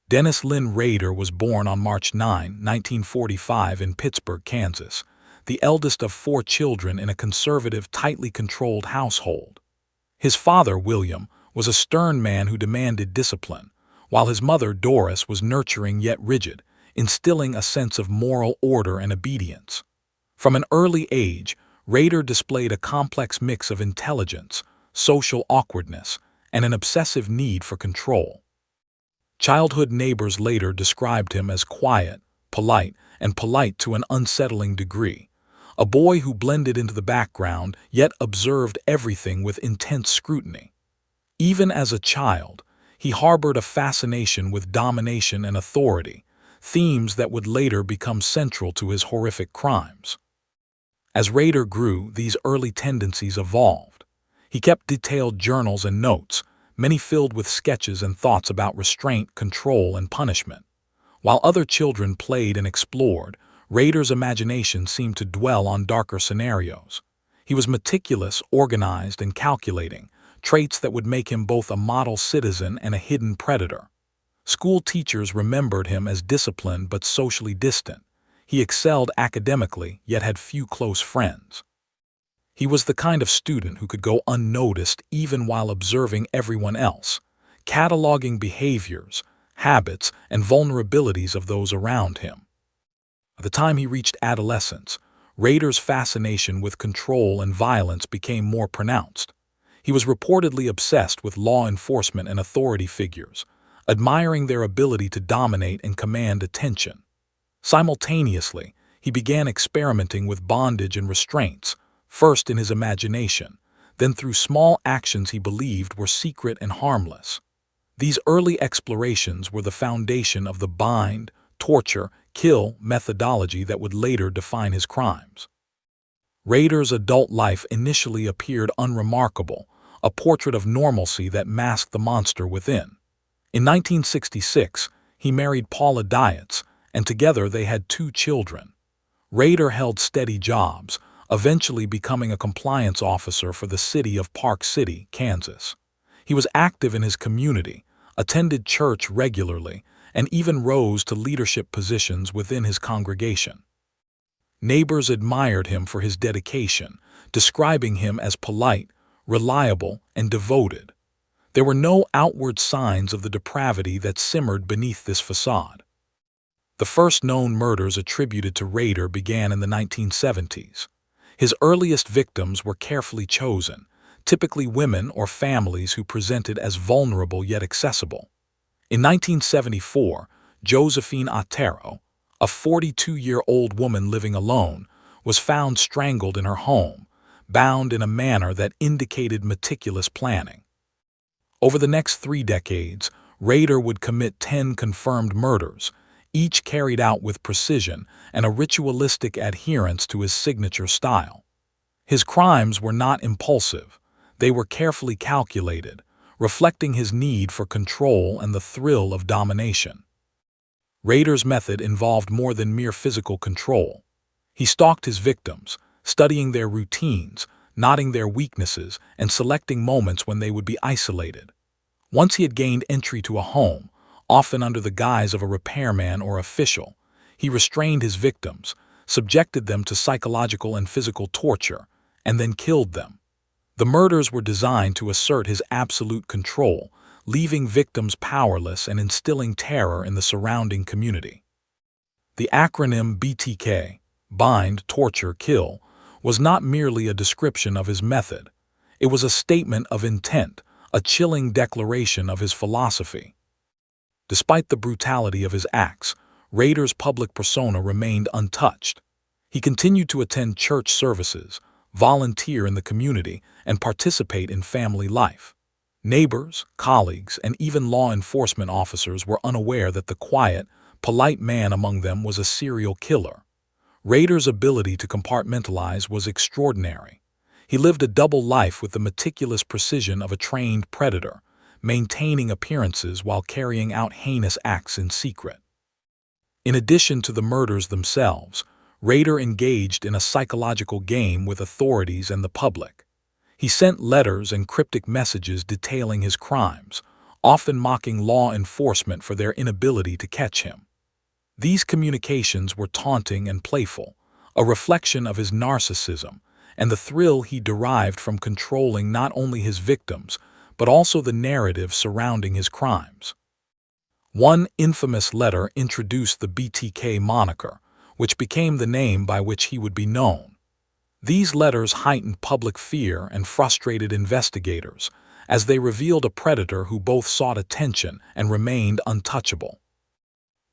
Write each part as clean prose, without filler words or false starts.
Dennis Lynn Rader was born on March 9, 1945 in Pittsburgh, Kansas, the eldest of 4 children in a conservative, tightly controlled household. His father, William, was a stern man who demanded discipline, while his mother, Doris, was nurturing yet rigid, instilling a sense of moral order and obedience. From an early age, Rader displayed a complex mix of intelligence, social awkwardness, and an obsessive need for control. Childhood neighbors later described him as quiet, and polite to an unsettling degree, a boy who blended into the background yet observed everything with intense scrutiny. Even as a child, he harbored a fascination with domination and authority, themes that would later become central to his horrific crimes. As Rader grew, these early tendencies evolved. He kept detailed journals and notes, many filled with sketches and thoughts about restraint, control, and punishment. While other children played and explored, Rader's imagination seemed to dwell on darker scenarios. He was meticulous, organized, and calculating, traits that would make him both a model citizen and a hidden predator. School teachers remembered him as disciplined but socially distant. He excelled academically, yet had few close friends. He was the kind of student who could go unnoticed even while observing everyone else, cataloging behaviors, habits, and vulnerabilities of those around him. By the time he reached adolescence, Rader's fascination with control and violence became more pronounced. He was reportedly obsessed with law enforcement and authority figures, admiring their ability to dominate and command attention. Simultaneously, he began experimenting with bondage and restraints, first in his imagination, then through small actions he believed were secret and harmless. These early explorations were the foundation of the bind, torture, kill methodology that would later define his crimes. Rader's adult life initially appeared unremarkable, a portrait of normalcy that masked the monster within. In 1966, he married Paula Dietz, and together they had 2 children. Rader held steady jobs, eventually becoming a compliance officer for the city of Park City, Kansas. He was active in his community, attended church regularly, and even rose to leadership positions within his congregation. Neighbors admired him for his dedication, describing him as polite, reliable, and devoted. There were no outward signs of the depravity that simmered beneath this facade. The first known murders attributed to Rader began in the 1970s. His earliest victims were carefully chosen, typically women or families who presented as vulnerable yet accessible. In 1974, Josephine Otero, a 42-year-old woman living alone, was found strangled in her home, bound in a manner that indicated meticulous planning. Over the next 3 decades, Rader would commit 10 confirmed murders, each carried out with precision and a ritualistic adherence to his signature style. His crimes were not impulsive. They were carefully calculated, reflecting his need for control and the thrill of domination. Rader's method involved more than mere physical control. He stalked his victims, studying their routines, noting their weaknesses, and selecting moments when they would be isolated. Once he had gained entry to a home, often under the guise of a repairman or official, he restrained his victims, subjected them to psychological and physical torture, and then killed them. The murders were designed to assert his absolute control, leaving victims powerless and instilling terror in the surrounding community. The acronym BTK, bind, torture, kill, was not merely a description of his method. It was a statement of intent, a chilling declaration of his philosophy. Despite the brutality of his acts, Rader's public persona remained untouched. He continued to attend church services, volunteer in the community, and participate in family life. Neighbors, colleagues, and even law enforcement officers were unaware that the quiet, polite man among them was a serial killer. Rader's ability to compartmentalize was extraordinary. He lived a double life with the meticulous precision of a trained predator, maintaining appearances while carrying out heinous acts in secret. In addition to the murders themselves, Rader engaged in a psychological game with authorities and the public. He sent letters and cryptic messages detailing his crimes, often mocking law enforcement for their inability to catch him. These communications were taunting and playful, a reflection of his narcissism and the thrill he derived from controlling not only his victims, but also the narrative surrounding his crimes. One infamous letter introduced the BTK moniker, which became the name by which he would be known. These letters heightened public fear and frustrated investigators, as they revealed a predator who both sought attention and remained untouchable.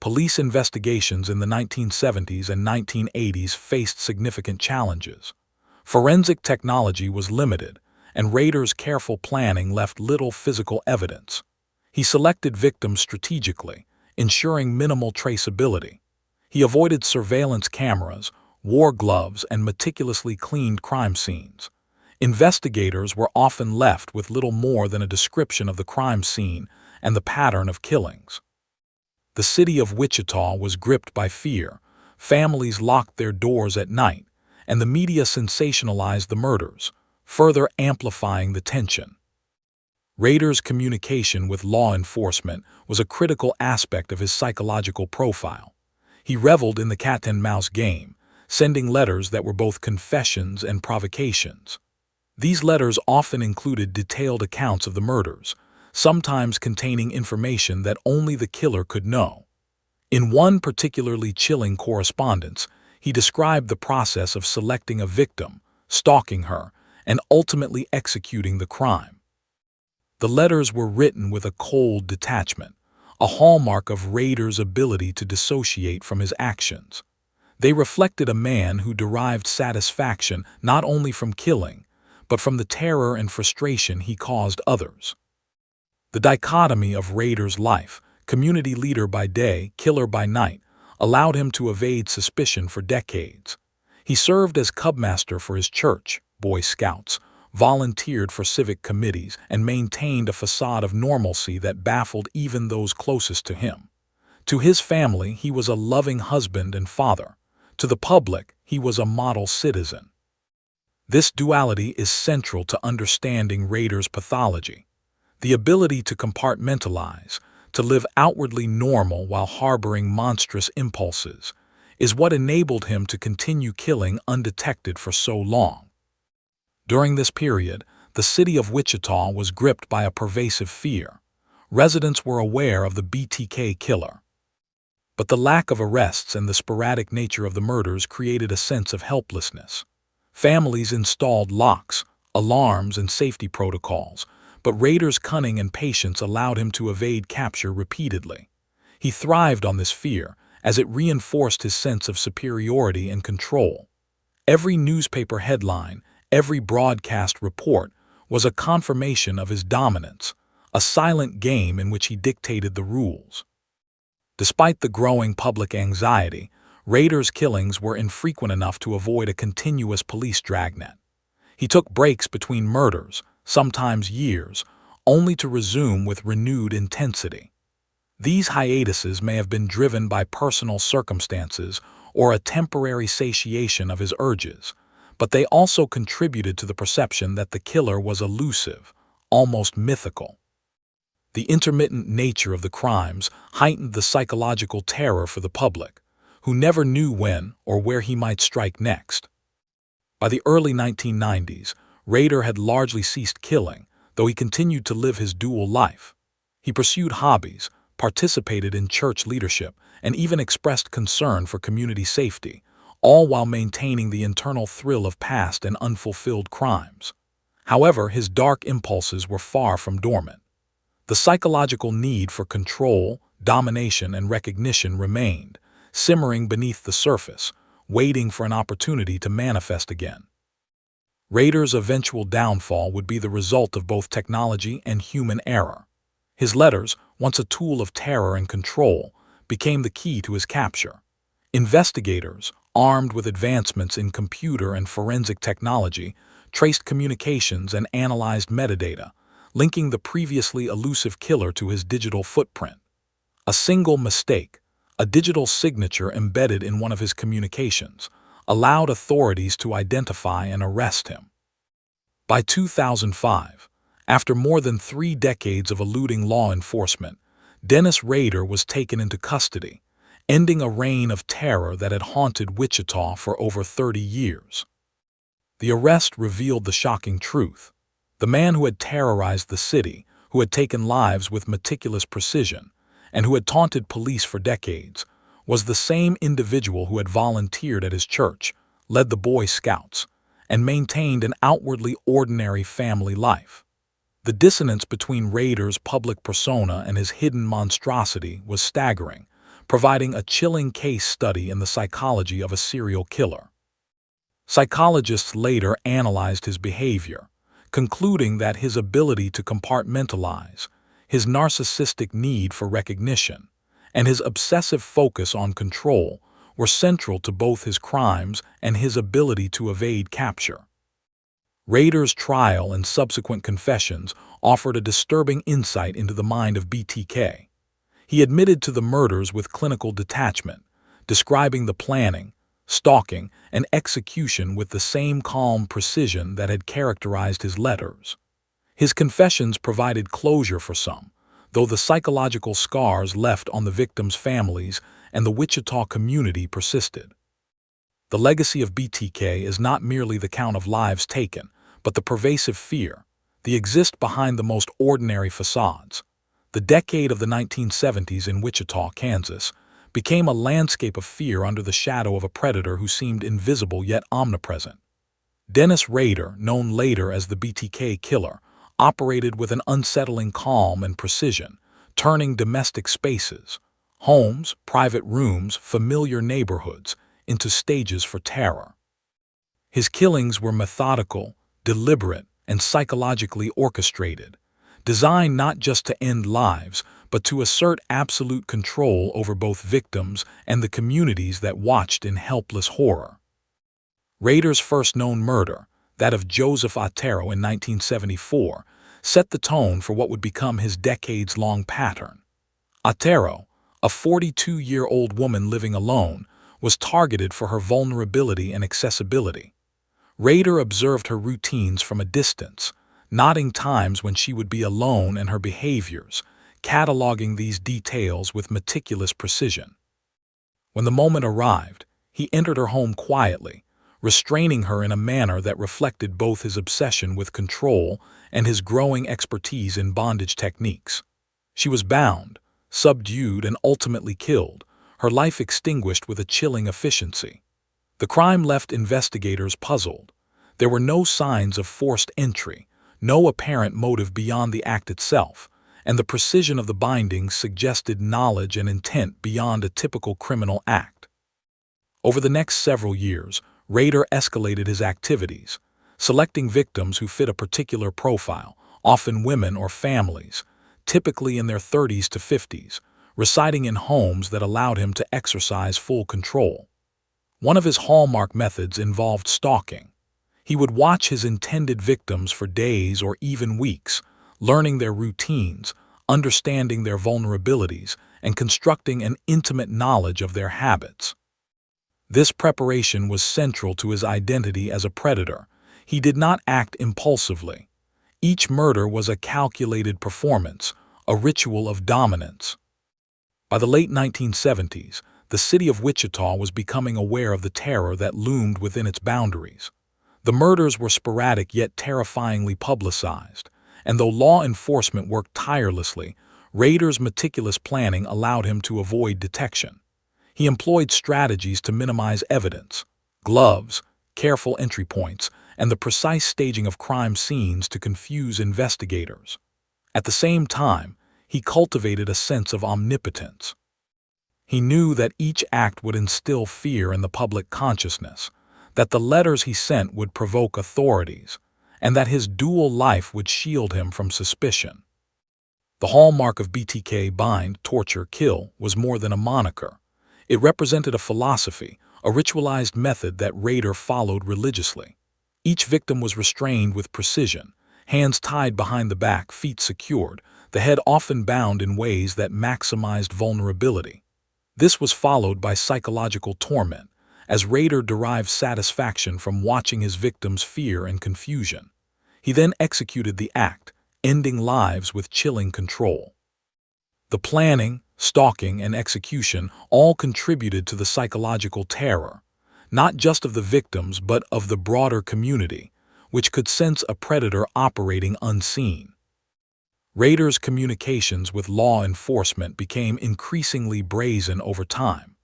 Police investigations in the 1970s and 1980s faced significant challenges. Forensic technology was limited, and Rader's careful planning left little physical evidence. He selected victims strategically, ensuring minimal traceability. He avoided surveillance cameras, wore gloves, and meticulously cleaned crime scenes. Investigators were often left with little more than a description of the crime scene and the pattern of killings. The city of Wichita was gripped by fear. Families locked their doors at night, and the media sensationalized the murders, further amplifying the tension. Rader's communication with law enforcement was a critical aspect of his psychological profile. He reveled in the cat-and-mouse game, sending letters that were both confessions and provocations. These letters often included detailed accounts of the murders, sometimes containing information that only the killer could know. In one particularly chilling correspondence, he described the process of selecting a victim, stalking her, and ultimately executing the crime. The letters were written with a cold detachment, a hallmark of Rader's ability to dissociate from his actions. They reflected a man who derived satisfaction not only from killing, but from the terror and frustration he caused others. The dichotomy of Rader's life, community leader by day, killer by night, allowed him to evade suspicion for decades. He served as cubmaster for his church, Boy Scouts, volunteered for civic committees, and maintained a facade of normalcy that baffled even those closest to him. To his family, he was a loving husband and father. To the public, he was a model citizen. This duality is central to understanding Rader's pathology. The ability to compartmentalize, to live outwardly normal while harboring monstrous impulses, is what enabled him to continue killing undetected for so long. During this period, the city of Wichita was gripped by a pervasive fear. Residents were aware of the BTK Killer. But the lack of arrests and the sporadic nature of the murders created a sense of helplessness. Families installed locks, alarms, and safety protocols, but Rader's cunning and patience allowed him to evade capture repeatedly. He thrived on this fear, as it reinforced his sense of superiority and control. Every newspaper headline, every broadcast report, was a confirmation of his dominance, a silent game in which he dictated the rules. Despite the growing public anxiety, Rader's killings were infrequent enough to avoid a continuous police dragnet. He took breaks between murders, sometimes years, only to resume with renewed intensity. These hiatuses may have been driven by personal circumstances or a temporary satiation of his urges, but they also contributed to the perception that the killer was elusive, almost mythical. The intermittent nature of the crimes heightened the psychological terror for the public, who never knew when or where he might strike next. By the early 1990s, Rader had largely ceased killing, though he continued to live his dual life. He pursued hobbies, participated in church leadership, and even expressed concern for community safety, all while maintaining the internal thrill of past and unfulfilled crimes. However, his dark impulses were far from dormant. The psychological need for control, domination, and recognition remained, simmering beneath the surface, waiting for an opportunity to manifest again. Rader's eventual downfall would be the result of both technology and human error. His letters, once a tool of terror and control, became the key to his capture. Investigators, armed with advancements in computer and forensic technology, traced communications and analyzed metadata, linking the previously elusive killer to his digital footprint. A single mistake, a digital signature embedded in one of his communications, allowed authorities to identify and arrest him. By 2005, After more than 3 decades of eluding law enforcement, Dennis Rader was taken into custody, ending a reign of terror that had haunted Wichita for over 30 years. The arrest revealed the shocking truth. The man who had terrorized the city, who had taken lives with meticulous precision, and who had taunted police for decades, was the same individual who had volunteered at his church, led the Boy Scouts, and maintained an outwardly ordinary family life. The dissonance between Rader's public persona and his hidden monstrosity was staggering, providing a chilling case study in the psychology of a serial killer. Psychologists later analyzed his behavior, concluding that his ability to compartmentalize, his narcissistic need for recognition, and his obsessive focus on control were central to both his crimes and his ability to evade capture. Rader's trial and subsequent confessions offered a disturbing insight into the mind of BTK. He admitted to the murders with clinical detachment, describing the planning, stalking, and execution with the same calm precision that had characterized his letters. His confessions provided closure for some, though the psychological scars left on the victims' families and the Wichita community persisted. The legacy of BTK is not merely the count of lives taken, but the pervasive fear that exists behind the most ordinary facades. The decade of the 1970s in Wichita, Kansas, became a landscape of fear under the shadow of a predator who seemed invisible yet omnipresent. Dennis Rader, known later as the BTK Killer, operated with an unsettling calm and precision, turning domestic spaces, homes, private rooms, familiar neighborhoods, into stages for terror. His killings were methodical, deliberate, and psychologically orchestrated, designed not just to end lives, but to assert absolute control over both victims and the communities that watched in helpless horror. Rader's first known murder, that of Joseph Otero in 1974, set the tone for what would become his decades-long pattern. Otero, a 42-year-old woman living alone, was targeted for her vulnerability and accessibility. Rader observed her routines from a distance, noting times when she would be alone and her behaviors, cataloging these details with meticulous precision. When the moment arrived, he entered her home quietly, restraining her in a manner that reflected both his obsession with control and his growing expertise in bondage techniques. She was bound, subdued, and ultimately killed, her life extinguished with a chilling efficiency. The crime left investigators puzzled. There were no signs of forced entry, no apparent motive beyond the act itself, and the precision of the bindings suggested knowledge and intent beyond a typical criminal act. Over the next several years, Rader escalated his activities, selecting victims who fit a particular profile, often women or families, typically in their 30s to 50s, residing in homes that allowed him to exercise full control. One of his hallmark methods involved stalking. He would watch his intended victims for days or even weeks, learning their routines, understanding their vulnerabilities, and constructing an intimate knowledge of their habits. This preparation was central to his identity as a predator. He did not act impulsively. Each murder was a calculated performance, a ritual of dominance. By the late 1970s, the city of Wichita was becoming aware of the terror that loomed within its boundaries. The murders were sporadic yet terrifyingly publicized, and though law enforcement worked tirelessly, Rader's meticulous planning allowed him to avoid detection. He employed strategies to minimize evidence: gloves, careful entry points, and the precise staging of crime scenes to confuse investigators. At the same time, he cultivated a sense of omnipotence. He knew that each act would instill fear in the public consciousness, that the letters he sent would provoke authorities, and that his dual life would shield him from suspicion. The hallmark of BTK Bind, Torture, Kill was more than a moniker. It represented a philosophy, a ritualized method that Rader followed religiously. Each victim was restrained with precision, hands tied behind the back, feet secured, the head often bound in ways that maximized vulnerability. This was followed by psychological torment, as Rader derived satisfaction from watching his victims' fear and confusion. He then executed the act, ending lives with chilling control. The planning, stalking, and execution all contributed to the psychological terror, not just of the victims but of the broader community, which could sense a predator operating unseen. Rader's communications with law enforcement became increasingly brazen over time.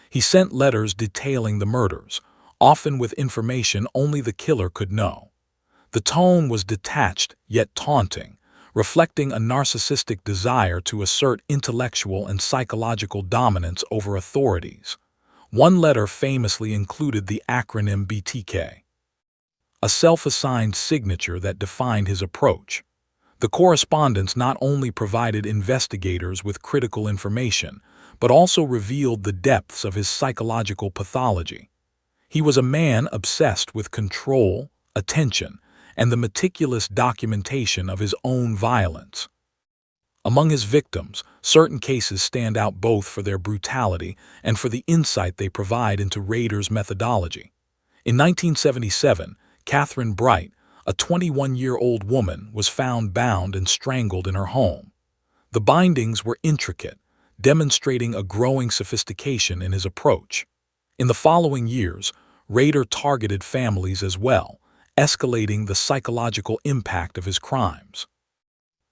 He sent letters detailing the murders, often with information only the killer could know. The tone was detached yet taunting, reflecting a narcissistic desire to assert intellectual and psychological dominance over authorities. One letter famously included the acronym BTK, a self-assigned signature that defined his approach. The correspondence not only provided investigators with critical information, but also revealed the depths of his psychological pathology. He was a man obsessed with control, attention, and the meticulous documentation of his own violence. Among his victims, certain cases stand out both for their brutality and for the insight they provide into Rader's methodology. In 1977, Catherine Bright, a 21-year-old woman, was found bound and strangled in her home. The bindings were intricate, demonstrating a growing sophistication in his approach. In the following years, Rader targeted families as well, escalating the psychological impact of his crimes.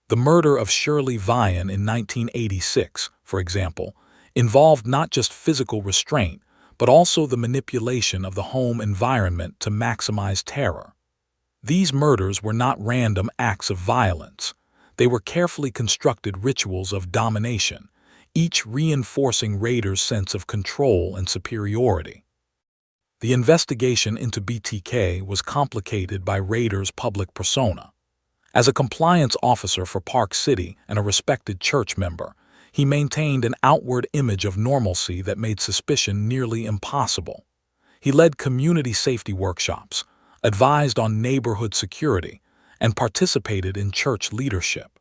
The murder of Shirley Vian in 1986, for example, involved not just physical restraint, but also the manipulation of the home environment to maximize terror. These murders were not random acts of violence. They were carefully constructed rituals of domination, each reinforcing Rader's sense of control and superiority. The investigation into BTK was complicated by Rader's public persona. As a compliance officer for Park City and a respected church member, he maintained an outward image of normalcy that made suspicion nearly impossible. He led community safety workshops, advised on neighborhood security, and participated in church leadership.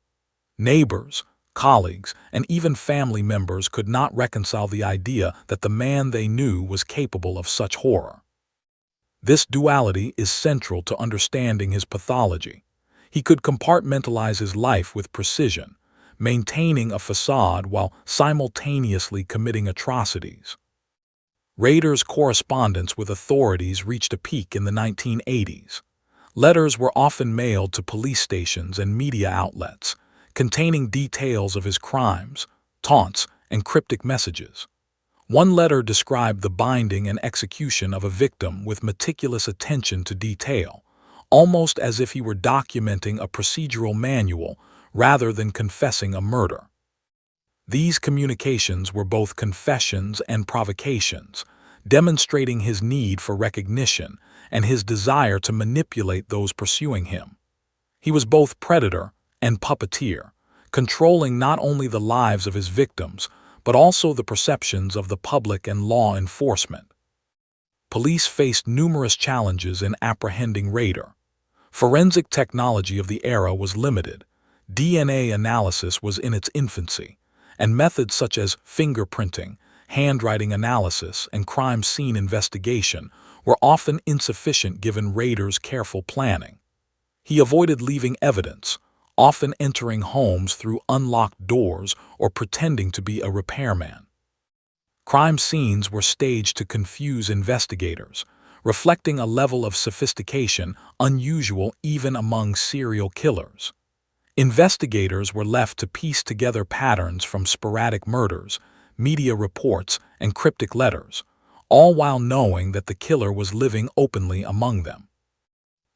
Neighbors, colleagues, and even family members could not reconcile the idea that the man they knew was capable of such horror. This duality is central to understanding his pathology. He could compartmentalize his life with precision, maintaining a facade while simultaneously committing atrocities. Rader's correspondence with authorities reached a peak in the 1980s. Letters were often mailed to police stations and media outlets, containing details of his crimes, taunts, and cryptic messages. One letter described the binding and execution of a victim with meticulous attention to detail, almost as if he were documenting a procedural manual rather than confessing a murder. These communications were both confessions and provocations, demonstrating his need for recognition and his desire to manipulate those pursuing him. He was both predator and puppeteer, controlling not only the lives of his victims, but also the perceptions of the public and law enforcement. Police faced numerous challenges in apprehending Rader. Forensic technology of the era was limited, DNA analysis was in its infancy, and methods such as fingerprinting, handwriting analysis, and crime scene investigation were often insufficient given Rader's careful planning. He avoided leaving evidence, often entering homes through unlocked doors or pretending to be a repairman. Crime scenes were staged to confuse investigators, reflecting a level of sophistication unusual even among serial killers. Investigators were left to piece together patterns from sporadic murders, media reports, and cryptic letters, all while knowing that the killer was living openly among them.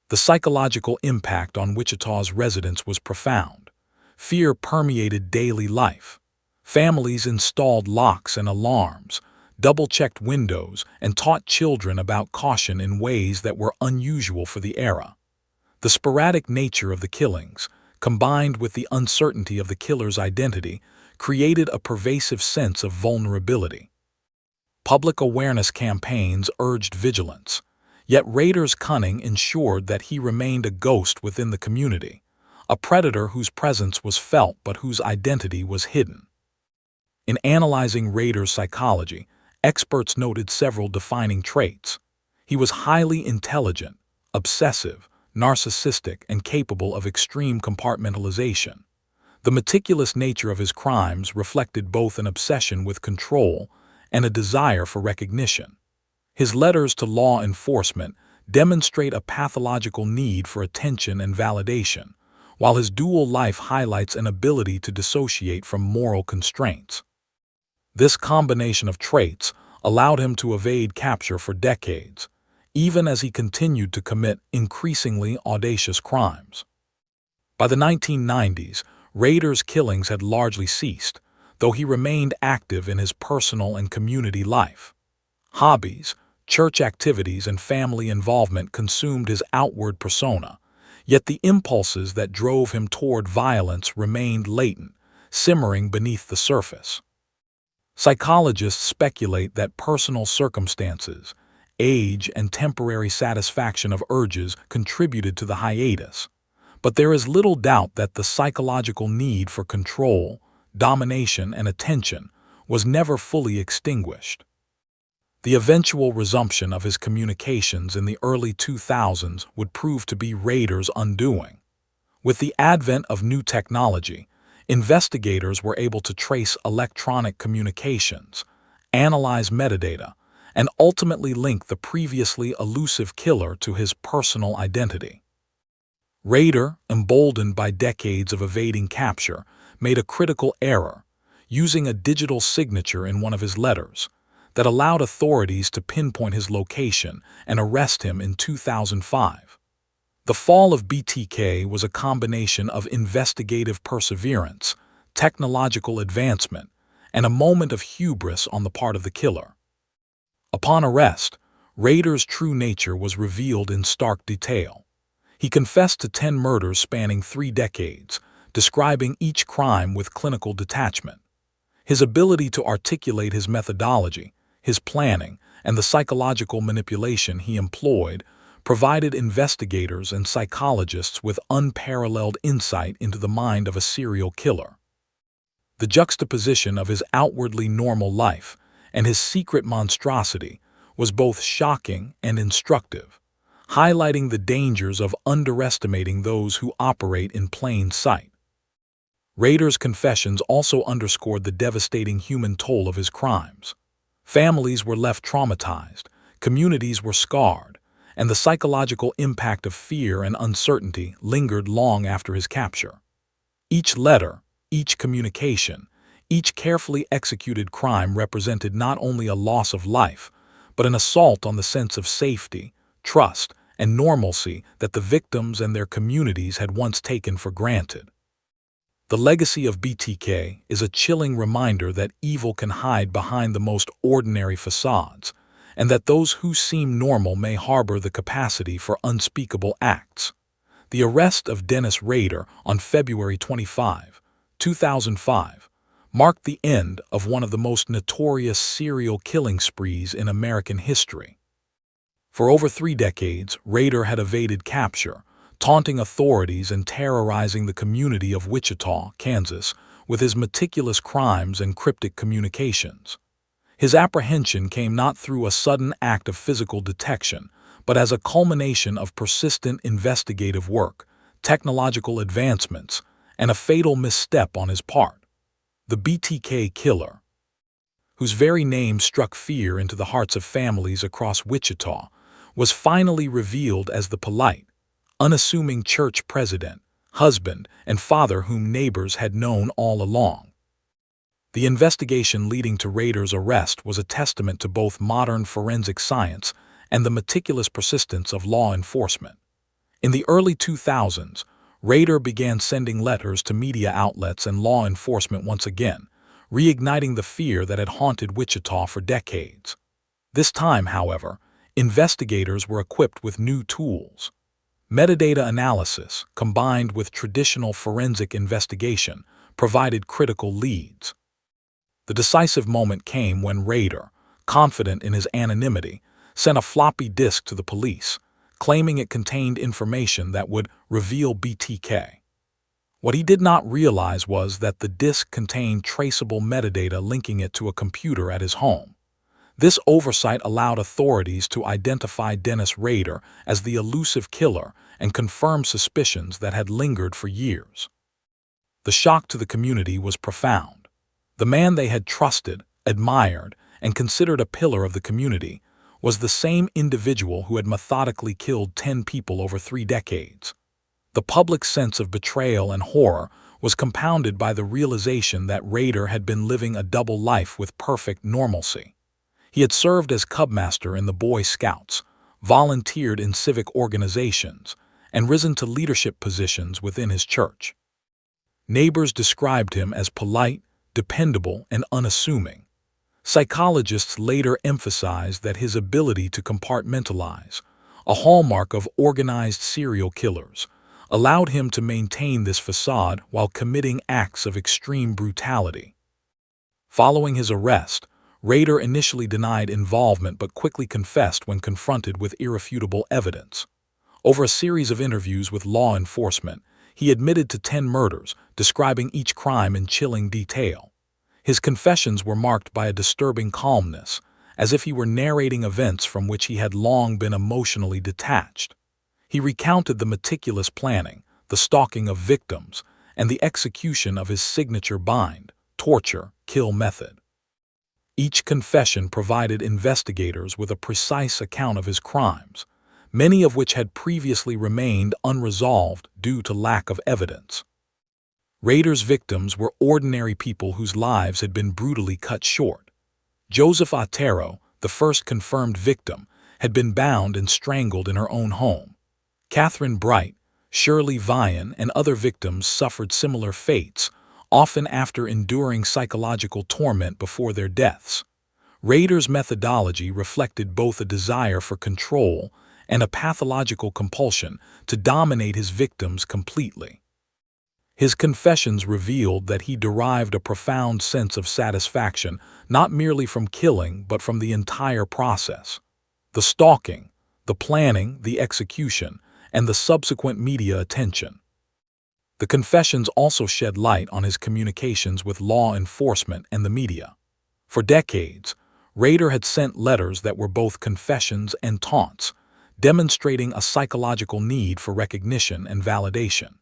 The psychological impact on Wichita's residents was profound. Fear permeated daily life. Families installed locks and alarms, double-checked windows, and taught children about caution in ways that were unusual for the era. The sporadic nature of the killings, combined with the uncertainty of the killer's identity, created a pervasive sense of vulnerability. Public awareness campaigns urged vigilance, yet Rader's cunning ensured that he remained a ghost within the community, a predator whose presence was felt but whose identity was hidden. In analyzing Rader's psychology, experts noted several defining traits. He was highly intelligent, obsessive, narcissistic, and capable of extreme compartmentalization. The meticulous nature of his crimes reflected both an obsession with control and a desire for recognition. His letters to law enforcement demonstrate a pathological need for attention and validation, while his dual life highlights an ability to dissociate from moral constraints. This combination of traits allowed him to evade capture for decades, even as he continued to commit increasingly audacious crimes. By the 1990s, Rader's killings had largely ceased, though he remained active in his personal and community life. Hobbies, church activities, and family involvement consumed his outward persona, yet the impulses that drove him toward violence remained latent, simmering beneath the surface. Psychologists speculate that personal circumstances, age, and temporary satisfaction of urges contributed to the hiatus, but there is little doubt that the psychological need for control, domination, and attention was never fully extinguished. The eventual resumption of his communications in the early 2000s would prove to be Rader's undoing. With the advent of new technology, investigators were able to trace electronic communications, analyze metadata, and ultimately link the previously elusive killer to his personal identity. Rader, emboldened by decades of evading capture, made a critical error, using a digital signature in one of his letters that allowed authorities to pinpoint his location and arrest him in 2005. The fall of BTK was a combination of investigative perseverance, technological advancement, and a moment of hubris on the part of the killer. Upon arrest, Rader's true nature was revealed in stark detail. He confessed to 10 murders spanning 3 decades, describing each crime with clinical detachment. His ability to articulate his methodology, his planning, and the psychological manipulation he employed provided investigators and psychologists with unparalleled insight into the mind of a serial killer. The juxtaposition of his outwardly normal life and his secret monstrosity was both shocking and instructive, highlighting the dangers of underestimating those who operate in plain sight. Rader's confessions also underscored the devastating human toll of his crimes. Families were left traumatized, communities were scarred, and the psychological impact of fear and uncertainty lingered long after his capture. Each letter, each communication, each carefully executed crime represented not only a loss of life, but an assault on the sense of safety, trust, and normalcy that the victims and their communities had once taken for granted. The legacy of BTK is a chilling reminder that evil can hide behind the most ordinary facades, and that those who seem normal may harbor the capacity for unspeakable acts. The arrest of Dennis Rader on February 25, 2005, marked the end of one of the most notorious serial killing sprees in American history. For over 3 decades, Rader had evaded capture, taunting authorities and terrorizing the community of Wichita, Kansas, with his meticulous crimes and cryptic communications. His apprehension came not through a sudden act of physical detection, but as a culmination of persistent investigative work, technological advancements, and a fatal misstep on his part. The BTK Killer, whose very name struck fear into the hearts of families across Wichita, was finally revealed as the polite, unassuming church president, husband, and father whom neighbors had known all along. The investigation leading to Rader's arrest was a testament to both modern forensic science and the meticulous persistence of law enforcement. In the early 2000s, Rader began sending letters to media outlets and law enforcement once again, reigniting the fear that had haunted Wichita for decades. This time, however, investigators were equipped with new tools. Metadata analysis, combined with traditional forensic investigation, provided critical leads. The decisive moment came when Rader, confident in his anonymity, sent a floppy disk to the police, claiming it contained information that would reveal BTK. What he did not realize was that the disk contained traceable metadata linking it to a computer at his home. This oversight allowed authorities to identify Dennis Rader as the elusive killer and confirmed suspicions that had lingered for years. The shock to the community was profound. The man they had trusted, admired, and considered a pillar of the community was the same individual who had methodically killed 10 people over 3 decades. The public sense of betrayal and horror was compounded by the realization that Rader had been living a double life with perfect normalcy. He had served as cubmaster in the Boy Scouts, volunteered in civic organizations, and risen to leadership positions within his church. Neighbors described him as polite, dependable, and unassuming. Psychologists later emphasized that his ability to compartmentalize, a hallmark of organized serial killers, allowed him to maintain this facade while committing acts of extreme brutality. Following his arrest, Rader initially denied involvement but quickly confessed when confronted with irrefutable evidence. Over a series of interviews with law enforcement, he admitted to 10 murders, describing each crime in chilling detail. His confessions were marked by a disturbing calmness, as if he were narrating events from which he had long been emotionally detached. He recounted the meticulous planning, the stalking of victims, and the execution of his signature bind, torture, kill method. Each confession provided investigators with a precise account of his crimes, many of which had previously remained unresolved due to lack of evidence. Rader's victims were ordinary people whose lives had been brutally cut short. Joseph Otero, the first confirmed victim, had been bound and strangled in her own home. Catherine Bright, Shirley Vian, and other victims suffered similar fates, often after enduring psychological torment before their deaths. Rader's methodology reflected both a desire for control and a pathological compulsion to dominate his victims completely. His confessions revealed that he derived a profound sense of satisfaction not merely from killing but from the entire process. The stalking, the planning, the execution, and the subsequent media attention. The confessions also shed light on his communications with law enforcement and the media. For decades, Rader had sent letters that were both confessions and taunts, demonstrating a psychological need for recognition and validation.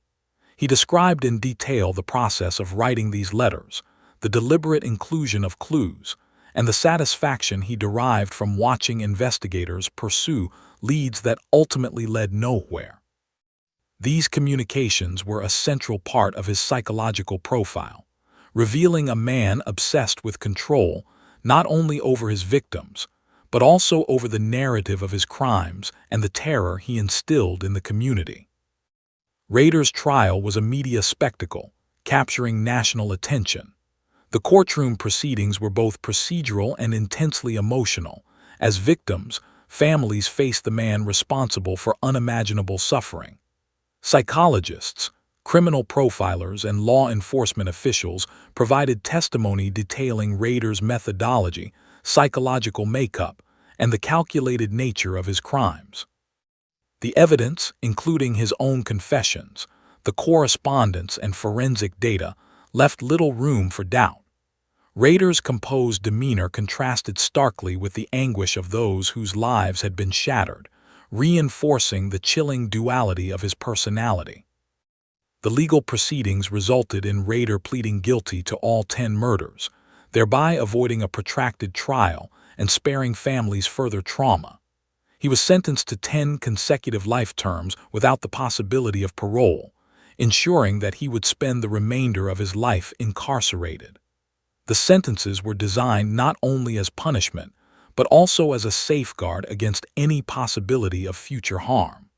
He described in detail the process of writing these letters, the deliberate inclusion of clues, and the satisfaction he derived from watching investigators pursue leads that ultimately led nowhere. These communications were a central part of his psychological profile, revealing a man obsessed with control not only over his victims, but also over the narrative of his crimes and the terror he instilled in the community. Rader's trial was a media spectacle, capturing national attention. The courtroom proceedings were both procedural and intensely emotional. As victims, families faced the man responsible for unimaginable suffering. Psychologists, criminal profilers, and law enforcement officials provided testimony detailing Rader's methodology, psychological makeup, and the calculated nature of his crimes. The evidence, including his own confessions, the correspondence, and forensic data, left little room for doubt. Rader's composed demeanor contrasted starkly with the anguish of those whose lives had been shattered, reinforcing the chilling duality of his personality. The legal proceedings resulted in Rader pleading guilty to all 10 murders, thereby avoiding a protracted trial and sparing families further trauma. He was sentenced to 10 consecutive life terms without the possibility of parole, ensuring that he would spend the remainder of his life incarcerated. The sentences were designed not only as punishment, but also as a safeguard against any possibility of future harm.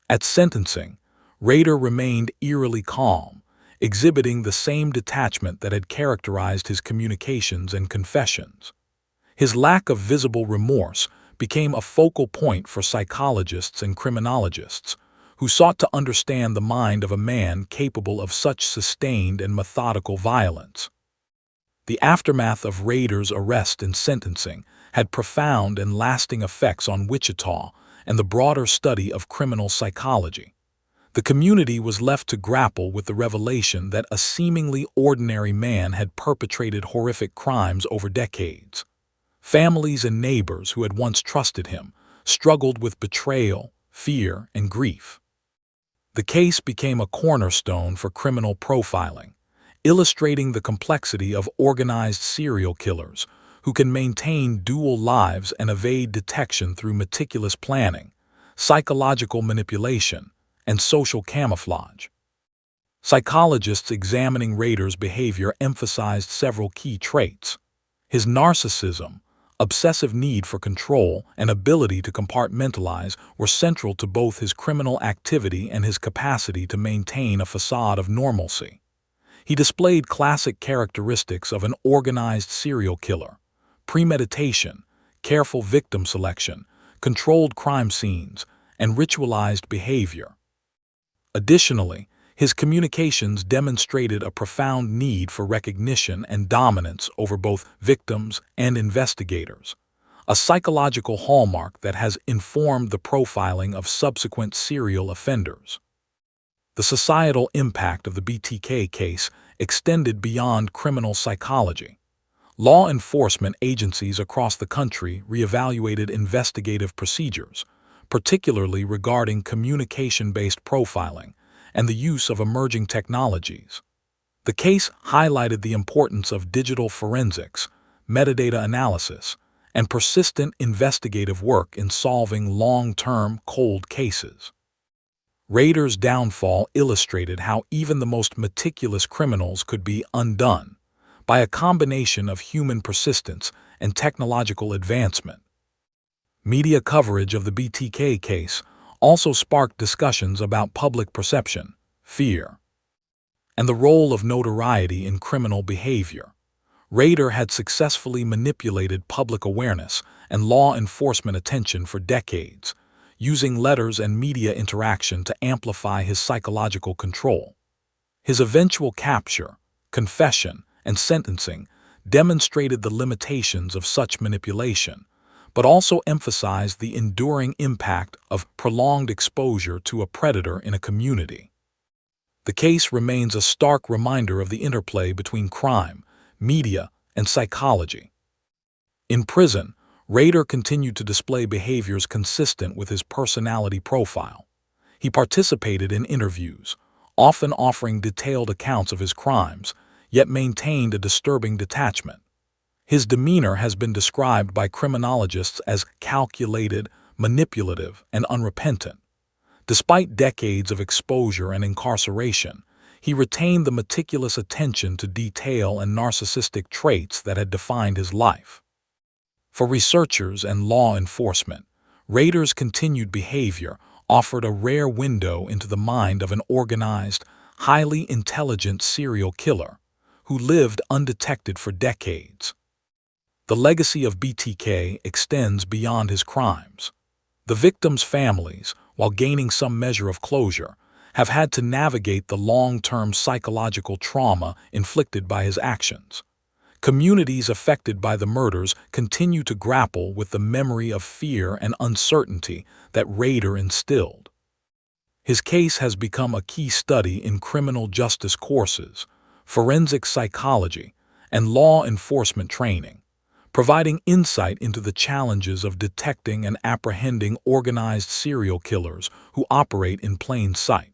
At sentencing, Rader remained eerily calm, exhibiting the same detachment that had characterized his communications and confessions. His lack of visible remorse became a focal point for psychologists and criminologists, who sought to understand the mind of a man capable of such sustained and methodical violence. The aftermath of Rader's arrest and sentencing had profound and lasting effects on Wichita and the broader study of criminal psychology. The community was left to grapple with the revelation that a seemingly ordinary man had perpetrated horrific crimes over decades. Families and neighbors who had once trusted him struggled with betrayal, fear, and grief. The case became a cornerstone for criminal profiling, illustrating the complexity of organized serial killers who can maintain dual lives and evade detection through meticulous planning, psychological manipulation, and social camouflage. Psychologists examining Rader's behavior emphasized several key traits. His narcissism, obsessive need for control, and ability to compartmentalize were central to both his criminal activity and his capacity to maintain a facade of normalcy. He displayed classic characteristics of an organized serial killer: premeditation, careful victim selection, controlled crime scenes, and ritualized behavior. Additionally, his communications demonstrated a profound need for recognition and dominance over both victims and investigators, a psychological hallmark that has informed the profiling of subsequent serial offenders. The societal impact of the BTK case extended beyond criminal psychology. Law enforcement agencies across the country reevaluated investigative procedures, particularly regarding communication-based profiling and the use of emerging technologies. The case highlighted the importance of digital forensics, metadata analysis, and persistent investigative work in solving long-term cold cases. Rader's downfall illustrated how even the most meticulous criminals could be undone by a combination of human persistence and technological advancement. Media coverage of the BTK case also sparked discussions about public perception, fear, and the role of notoriety in criminal behavior. Rader had successfully manipulated public awareness and law enforcement attention for decades, using letters and media interaction to amplify his psychological control. His eventual capture, confession, and sentencing demonstrated the limitations of such manipulation, but also emphasized the enduring impact of prolonged exposure to a predator in a community. The case remains a stark reminder of the interplay between crime, media, and psychology. In prison, Rader continued to display behaviors consistent with his personality profile. He participated in interviews, often offering detailed accounts of his crimes, yet maintained a disturbing detachment. His demeanor has been described by criminologists as calculated, manipulative, and unrepentant. Despite decades of exposure and incarceration, he retained the meticulous attention to detail and narcissistic traits that had defined his life. For researchers and law enforcement, Rader's continued behavior offered a rare window into the mind of an organized, highly intelligent serial killer who lived undetected for decades. The legacy of BTK extends beyond his crimes. The victims' families, while gaining some measure of closure, have had to navigate the long-term psychological trauma inflicted by his actions. Communities affected by the murders continue to grapple with the memory of fear and uncertainty that Rader instilled. His case has become a key study in criminal justice courses, forensic psychology, and law enforcement training, providing insight into the challenges of detecting and apprehending organized serial killers who operate in plain sight.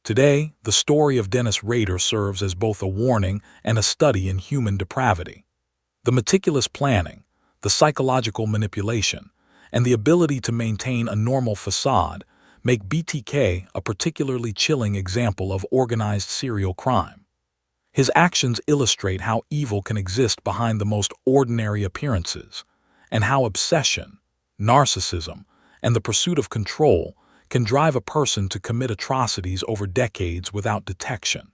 Today, the story of Dennis Rader serves as both a warning and a study in human depravity. The meticulous planning, the psychological manipulation, and the ability to maintain a normal facade make BTK a particularly chilling example of organized serial crime. His actions illustrate how evil can exist behind the most ordinary appearances, and how obsession, narcissism, and the pursuit of control can drive a person to commit atrocities over decades without detection.